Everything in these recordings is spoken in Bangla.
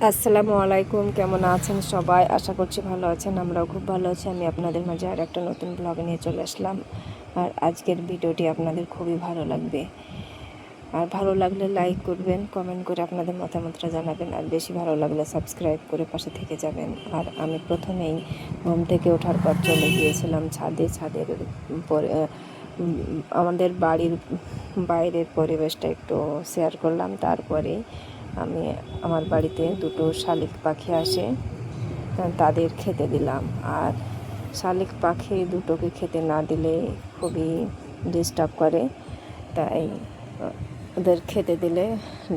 আসসালামু আলাইকুম, কেমন আছেন সবাই? আশা করছি ভালো আছেন। আমরাও খুব ভালো আছি। আমি আপনাদের মাঝে আর একটা নতুন ব্লগ নিয়ে চলে আসলাম। আর আজকের ভিডিওটি আপনাদের খুবই ভালো লাগবে। আর ভালো লাগলে লাইক করবেন, কমেন্ট করে আপনাদের মতামতটা জানাবেন। আর বেশি ভালো লাগলে সাবস্ক্রাইব করে পাশে থেকে যাবেন। আর আমি প্রথমেই ঘুম থেকে ওঠার পর চলে গিয়েছিলাম ছাদের পরে আমাদের বাড়ির বাইরের পরিবেশটা একটু শেয়ার করলাম। তারপরে আমি আমার বাড়িতে দুটো শালিক পাখি আসে, তাদের খেতে দিলাম। আর শালিক পাখি দুটোকে খেতে না দিলে খুবই ডিস্টার্ব করে, তাই ওদের খেতে দিলে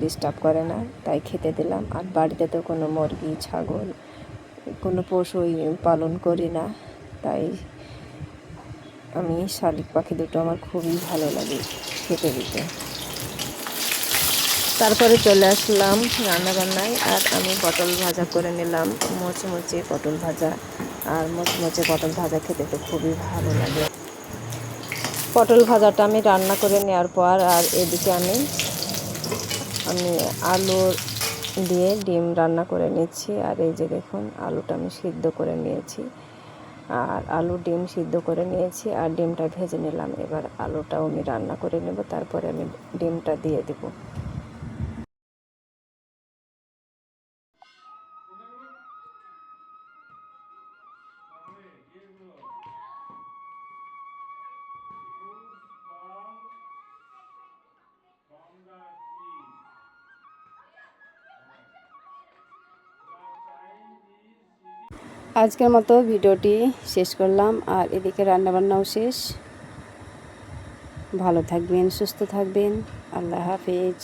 ডিস্টার্ব করে না, তাই খেতে দিলাম। আর বাড়িতে তো কোনো মুরগি ছাগল কোনো পশুই পালন করি না, তাই আমি শালিক পাখি দুটো আমার খুবই ভালো লাগে খেতে দিতে। তারপরে চলে আসলাম রান্নাবান্নায়। আর আমি পটল ভাজা করে নিলাম, মুচমুচে পটল ভাজা। আর মুচমুচে পটল ভাজা খেতে তো খুবই ভালো লাগে। পটল ভাজাটা আমি রান্না করে নেওয়ার পর আর এদিকে আমি আলু দিয়ে ডিম রান্না করে নিচ্ছি। আর এই যে দেখুন, আলুটা আমি সিদ্ধ করে নিয়েছি। আর আলু ডিম সিদ্ধ করে নিয়েছি আর ডিমটা ভেজে নিলাম। এবার আলুটাও আমি রান্না করে নেব, তারপরে আমি ডিমটা দিয়ে দেবো। আজকের মতো ভিডিওটি শেষ করলাম। আর এদিকে রান্নাবান্নাও শেষ। ভালো থাকবেন, সুস্থ থাকবেন। আল্লাহ হাফেজ।